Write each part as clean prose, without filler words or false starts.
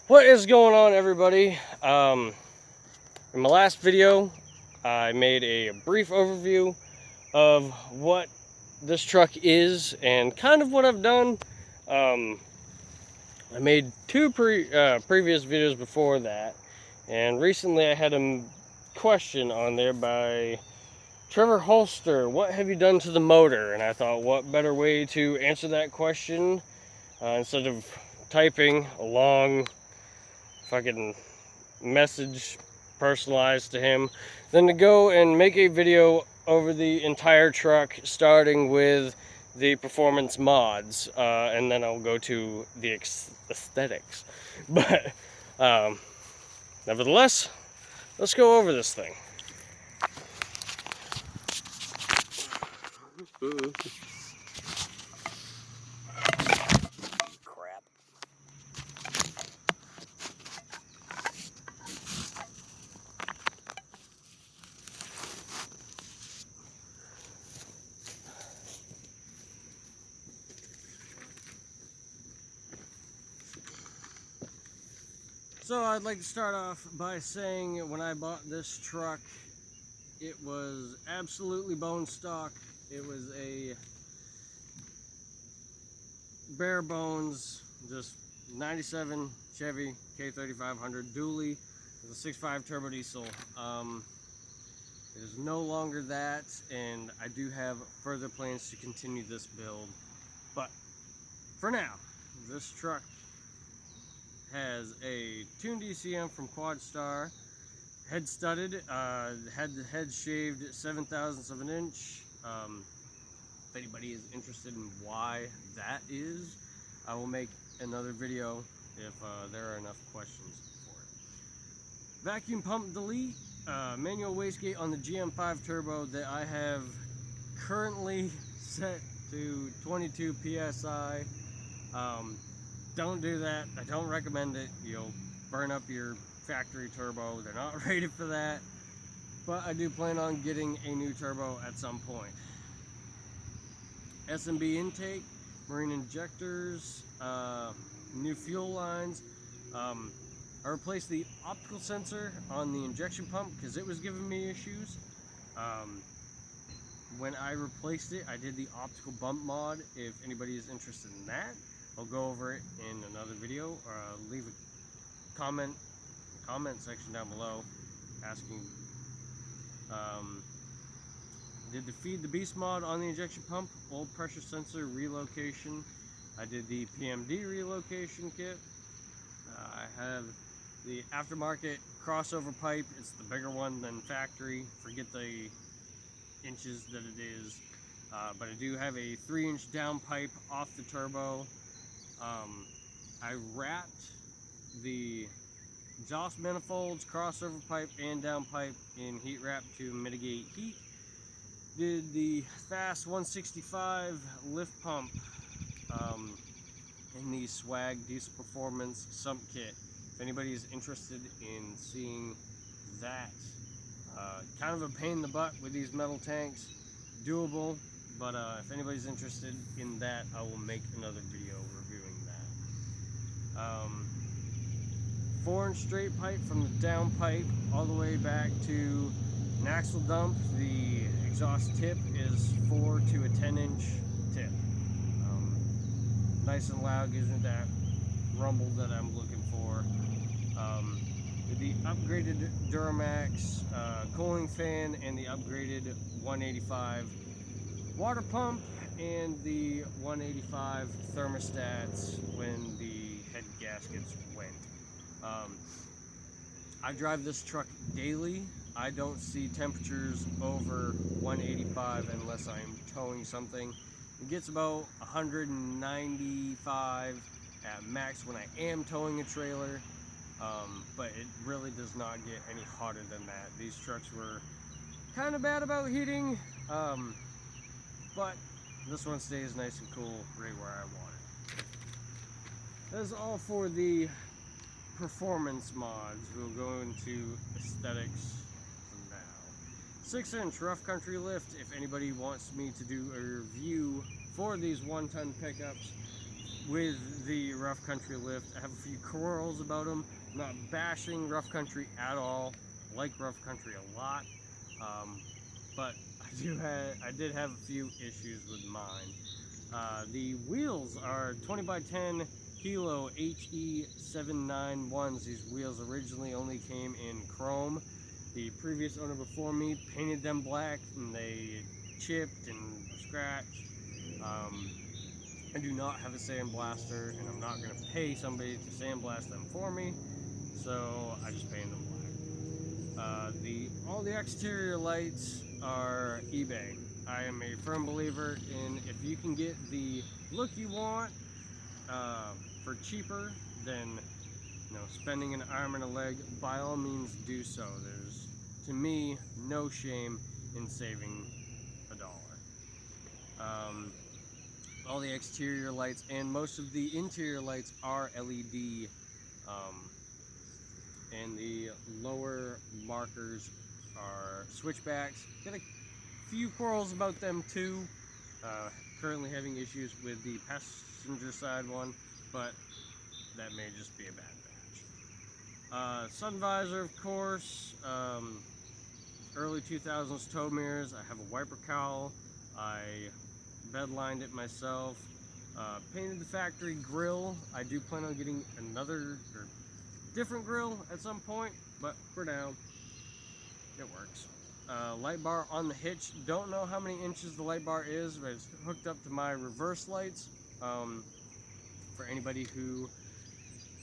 What is going on, everybody? In my last video, I made a brief overview of what this truck is and kind of what I've done. I made two previous videos before that, and recently I had a question on there by Trevor Holster. What have you done to the motor? And I thought, what better way to answer that question instead of typing a long fucking message personalized to him than to go and make a video over the entire truck, starting with the performance mods, and then I'll go to the aesthetics. But nevertheless, let's go over this thing. Crap. So I'd like to start off by saying when I bought this truck, it was absolutely bone stock. It was a bare bones, just 97 Chevy K3500 dually with a 6.5 turbo diesel. It is no longer that, and I do have further plans to continue this build. But for now, this truck has a tuned ECM from Quadstar, head studded, had the head shaved 7/1000 of an inch. If anybody is interested in why that is, I will make another video if there are enough questions for it. Vacuum pump delete, manual wastegate on the GM5 turbo that I have currently set to 22 PSI. Don't do that. I don't recommend it. You'll burn up your factory turbo. They're not rated for that. But I do plan on getting a new turbo at some point. SMB intake, marine injectors, new fuel lines. I replaced the optical sensor on the injection pump because it was giving me issues. When I replaced it, I did the optical bump mod. If anybody is interested in that, I'll go over it in another video, or leave a comment in the comment section down below asking. Did the Feed the Beast mod on the injection pump, old pressure sensor relocation. I did the PMD relocation kit. I have the aftermarket crossover pipe. It's the bigger one than factory. Forget the inches that it is. But I do have a 3-inch down pipe off the turbo. I wrapped the exhaust manifolds, crossover pipe, and down pipe in heat wrap to mitigate heat. Did the Fast 165 lift pump in the Swag Diesel Performance sump kit. If anybody is interested in seeing that, kind of a pain in the butt with these metal tanks, doable, but if anybody's interested in that, I will make another video reviewing that. 4-inch straight pipe from the down pipe all the way back to an axle dump. The exhaust tip is 4 to a 10-inch tip. Nice and loud, gives me that rumble that I'm looking for. The upgraded Duramax cooling fan and the upgraded 185 water pump and the 185 thermostats when the head gaskets went. I drive this truck daily. I don't see temperatures over 185 unless I'm towing something. It gets about 195 at max when I am towing a trailer, but it really does not get any hotter than that. These trucks were kind of bad about heating, but this one stays nice and cool right where I want it. That is all for the performance mods. We'll go into aesthetics from now. 6-inch rough country lift. If anybody wants me to do a review for these 1-ton pickups, with the rough country lift. I have a few quarrels about them. I'm not bashing rough country at all. I like rough country a lot, but I did have a few issues with mine. The wheels are 20 by 10 kilo HE791s. These wheels originally only came in chrome. The previous owner before me painted them black, and they chipped and scratched. I do not have a sandblaster, and I'm not going to pay somebody to sandblast them for me, so I just painted them black. All the exterior lights are eBay. I am a firm believer in, if you can get the look you want for cheaper than spending an arm and a leg, by all means do so. There's, to me, no shame in saving $1. All the exterior lights and most of the interior lights are LED, and the lower markers are switchbacks. Got a few quarrels about them too. Currently having issues with the passenger side one, but that may just be a bad batch. Sun visor, of course. Early 2000s tow mirrors. I have a wiper cowl. I bed lined it myself. Painted the factory grill. I do plan on getting another or different grill at some point, but for now, it works. Light bar on the hitch. Don't know how many inches the light bar is, but it's hooked up to my reverse lights. For anybody who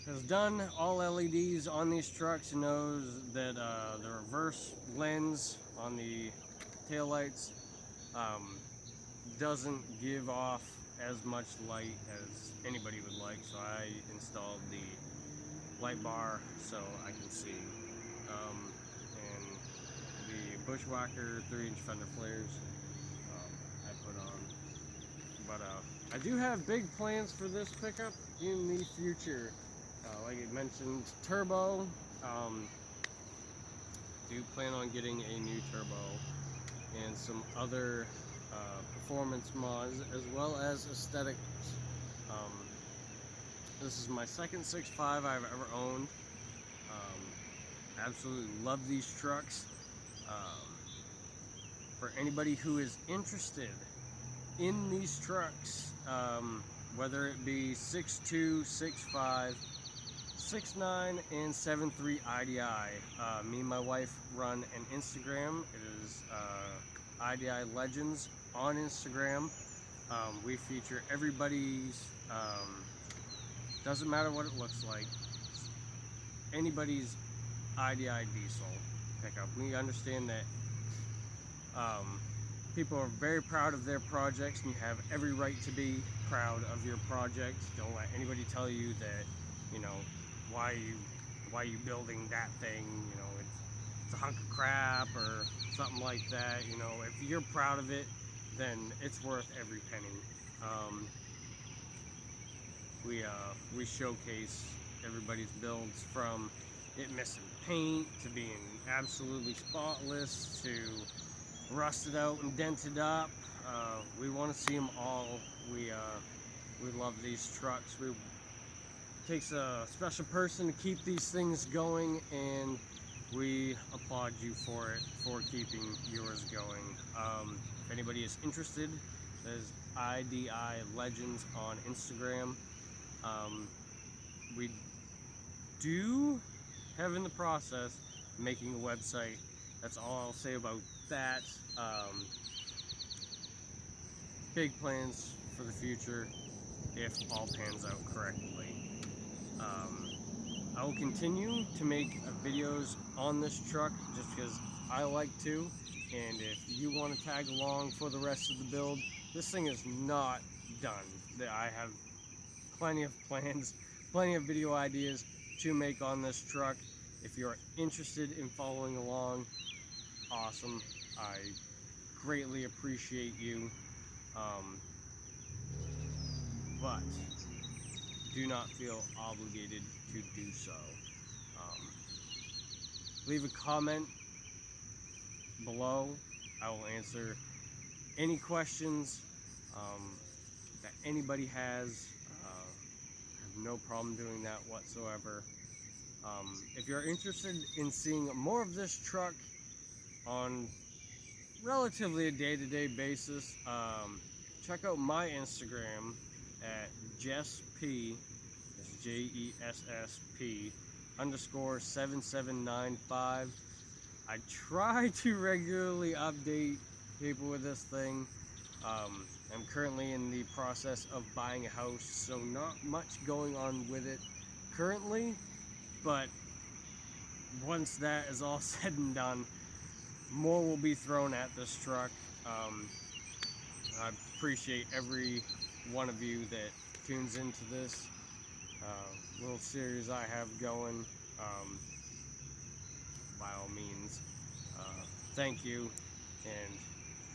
has done all LEDs on these trucks knows that the reverse lens on the taillights doesn't give off as much light as anybody would like, so I installed the light bar so I can see. And the Bushwhacker 3-inch fender flares I put on. But I do have big plans for this pickup in the future. Like I mentioned, turbo. Do plan on getting a new turbo and some other performance mods as well as aesthetics. This is my second 6.5 I've ever owned. Absolutely love these trucks. For anybody who is interested in these trucks, whether it be 6.2, 6.5, 6.9, and 7.3 IDI. Me and my wife run an Instagram. It is IDI Legends on Instagram. We feature everybody's, doesn't matter what it looks like, anybody's IDI diesel pickup. We understand that people are very proud of their projects, and you have every right to be proud of your project. Don't let anybody tell you that, why are you building that thing? It's a hunk of crap or something like that. If you're proud of it, then it's worth every penny. We showcase everybody's builds, from it missing paint to being absolutely spotless to rusted out and dented up. We want to see them all. We love these trucks. It takes a special person to keep these things going, and we applaud you for it, for keeping yours going. If anybody is interested, there's IDI Legends on Instagram. We do have in the process making a website. That's all I'll say about that. Big plans for the future if all pans out correctly. I will continue to make videos on this truck just because I like to, and if you want to tag along for the rest of the build, this thing is not done. I have plenty of plans, plenty of video ideas to make on this truck. If you're interested in following along, awesome. I greatly appreciate you. But do not feel obligated to do so. Leave a comment below. I will answer any questions that anybody has. no problem doing that whatsoever. If you're interested in seeing more of this truck on relatively a day-to-day basis, check out my Instagram at JessP, that's JESSP _7795. I try to regularly update people with this thing. I'm currently in the process of buying a house, so not much going on with it currently, but once that is all said and done, more will be thrown at this truck. I appreciate every one of you that tunes into this little series I have going. By all means, thank you, and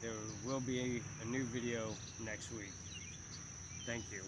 there will be a new video next week. Thank you.